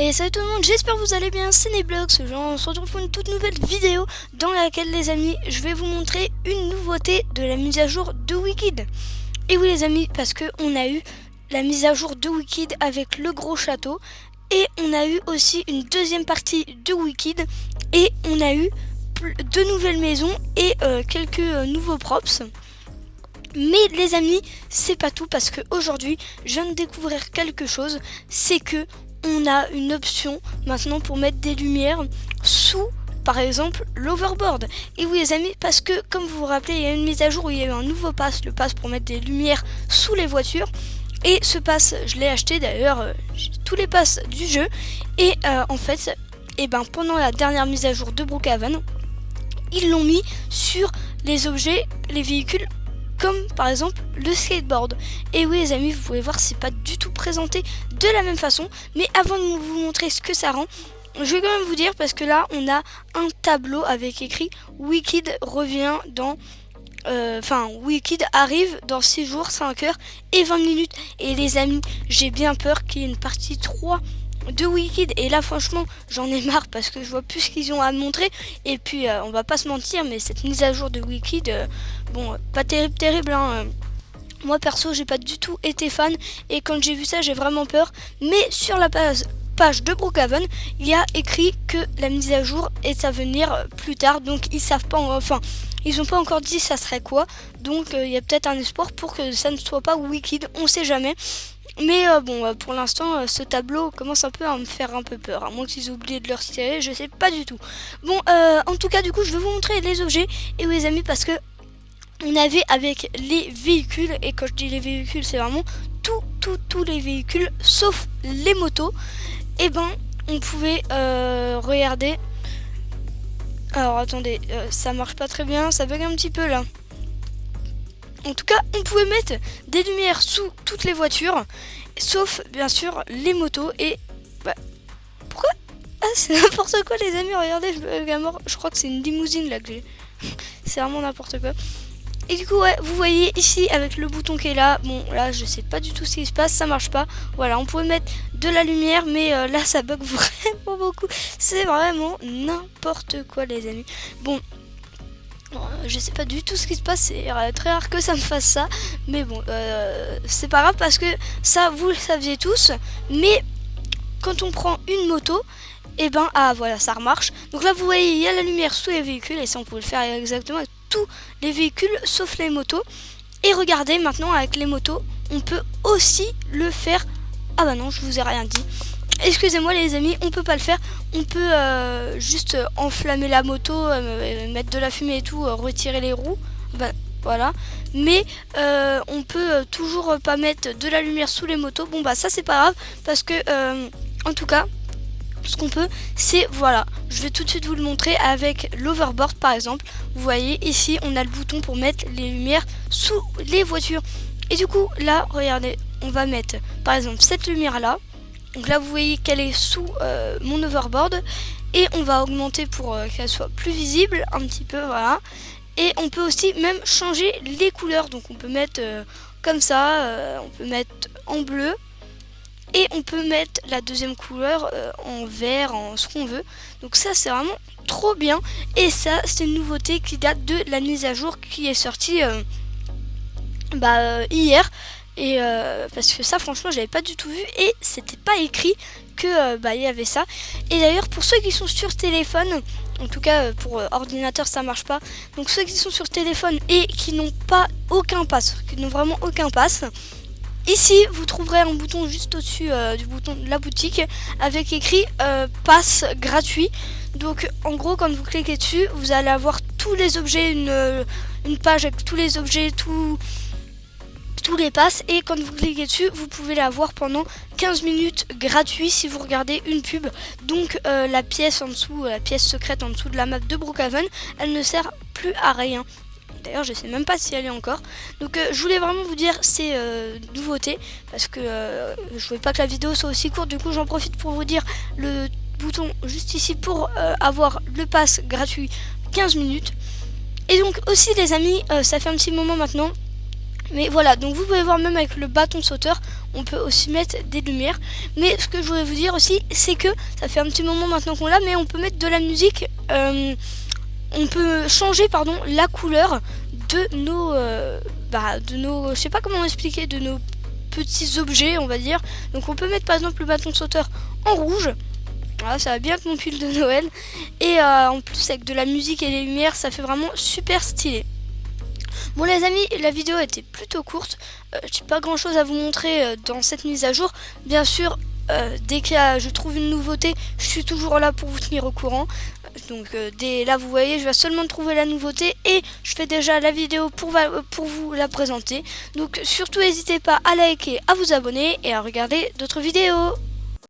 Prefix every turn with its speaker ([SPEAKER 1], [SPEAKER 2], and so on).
[SPEAKER 1] Et salut tout le monde, j'espère que vous allez bien, c'est Neblox. On se retrouve pour une toute nouvelle vidéo dans laquelle les amis, je vais vous montrer une nouveauté de la mise à jour de Wicked. Et oui les amis, parce que on a eu la mise à jour de Wicked avec le gros château. Et on a eu aussi une deuxième partie de Wicked. Et on a eu deux nouvelles maisons et quelques nouveaux props. Mais les amis, c'est pas tout parce que aujourd'hui, je viens de découvrir quelque chose, c'est que on a une option maintenant pour mettre des lumières sous, par exemple, l'overboard. Et oui les amis, parce que comme vous vous rappelez, il y a une mise à jour où il y a eu un nouveau pass, le pass pour mettre des lumières sous les voitures. Et ce pass, je l'ai acheté d'ailleurs, tous les passes du jeu. Et en fait, pendant la dernière mise à jour de Brookhaven, ils l'ont mis sur les objets, les véhicules, comme par exemple le skateboard. Et oui les amis, vous pouvez voir, c'est pas du tout présenté de la même façon. Mais avant de vous montrer ce que ça rend, je vais quand même vous dire, parce que là on a un tableau avec écrit Wicked revient dans Wicked arrive dans 6 jours, 5 heures et 20 minutes. Et les amis, j'ai bien peur qu'il y ait une partie 3 de Wicked. Et là franchement j'en ai marre parce que je vois plus ce qu'ils ont à montrer. Et puis on va pas se mentir, mais cette mise à jour de Wicked, pas terrible hein. Moi perso j'ai pas du tout été fan. Et quand j'ai vu ça j'ai vraiment peur. Mais sur la page de Brookhaven, il y a écrit que la mise à jour est à venir plus tard. Donc ils savent pas, ils n'ont pas encore dit ça serait quoi. Donc il y a peut-être un espoir pour que ça ne soit pas Wicked, on sait jamais. Mais pour l'instant, ce tableau commence un peu à me faire un peu peur. À moins qu'ils aient oublié de le retirer, je sais pas du tout. Bon, en tout cas, du coup, je vais vous montrer les objets. Et oui, les amis, parce que on avait avec les véhicules, et quand je dis les véhicules, c'est vraiment tous les véhicules, sauf les motos. Et on pouvait regarder. Alors, attendez, ça marche pas très bien, ça bug un petit peu là. En tout cas, on pouvait mettre des lumières sous toutes les voitures, sauf bien sûr les motos. Et pourquoi? Ah, c'est n'importe quoi les amis, regardez, je crois que c'est une limousine là que j'ai. C'est vraiment n'importe quoi. Et du coup ouais, vous voyez ici avec le bouton qui est là, bon là je sais pas du tout ce qui se passe, ça marche pas. Voilà, on pouvait mettre de la lumière, mais là ça bug vraiment beaucoup. C'est vraiment n'importe quoi les amis. Bon, je sais pas du tout ce qui se passe, c'est très rare que ça me fasse ça. Mais bon, c'est pas grave parce que ça vous le saviez tous. Mais quand on prend une moto, voilà, ça remarche. Donc là vous voyez, il y a la lumière sous les véhicules. Et ça on pouvait le faire exactement avec tous les véhicules sauf les motos. Et regardez maintenant avec les motos, on peut aussi le faire. Ah bah non, je vous ai rien dit. Excusez-moi les amis, on peut pas le faire. On peut juste enflammer la moto, mettre de la fumée et tout, retirer les roues. Voilà. Mais on peut toujours pas mettre de la lumière sous les motos. Bon ça c'est pas grave parce que en tout cas, ce qu'on peut, c'est voilà, je vais tout de suite vous le montrer avec l'overboard par exemple. Vous voyez ici on a le bouton pour mettre les lumières sous les voitures. Et du coup là regardez, on va mettre par exemple cette lumière là. Donc là vous voyez qu'elle est sous mon overboard. Et on va augmenter pour qu'elle soit plus visible un petit peu, voilà. Et on peut aussi même changer les couleurs. Donc on peut mettre comme ça, on peut mettre en bleu. Et on peut mettre la deuxième couleur en vert, en ce qu'on veut. Donc ça c'est vraiment trop bien. Et ça c'est une nouveauté qui date de la mise à jour qui est sortie hier. Et parce que ça franchement j'avais pas du tout vu. Et c'était pas écrit que il y avait ça. Et d'ailleurs pour ceux qui sont sur téléphone, en tout cas pour ordinateur ça marche pas. Donc ceux qui sont sur téléphone et qui n'ont pas aucun pass, qui n'ont vraiment aucun pass, ici vous trouverez un bouton juste au-dessus du bouton de la boutique avec écrit pass gratuit. Donc en gros quand vous cliquez dessus, vous allez avoir tous les objets, une page avec tous les objets, tous les passes. Et quand vous cliquez dessus, vous pouvez l'avoir pendant 15 minutes gratuit si vous regardez une pub. Donc la pièce en dessous, la pièce secrète en dessous de la map de Brookhaven, elle ne sert plus à rien. D'ailleurs je sais même pas si elle est encore. Donc je voulais vraiment vous dire ces nouveautés parce que je voulais pas que la vidéo soit aussi courte. Du coup j'en profite pour vous dire le bouton juste ici pour avoir le pass gratuit 15 minutes. Et donc aussi les amis, ça fait un petit moment maintenant, Mais voilà, donc vous pouvez voir même avec le bâton sauteur, on peut aussi mettre des lumières. Mais ce que je voulais vous dire aussi, c'est que ça fait un petit moment maintenant qu'on l'a, mais on peut mettre de la musique. On peut changer, pardon, la couleur de nos, je sais pas comment expliquer, de nos petits objets, on va dire. Donc on peut mettre par exemple le bâton sauteur en rouge. Voilà, ça va bien avec mon pull de Noël. Et en plus avec de la musique et les lumières, ça fait vraiment super stylé. Bon les amis, la vidéo était plutôt courte. J'ai pas grand chose à vous montrer dans cette mise à jour. Bien sûr, dès que je trouve une nouveauté, je suis toujours là pour vous tenir au courant. Donc dès là vous voyez, je vais seulement trouver la nouveauté et je fais déjà la vidéo pour vous la présenter. Donc surtout n'hésitez pas à liker, à vous abonner et à regarder d'autres vidéos.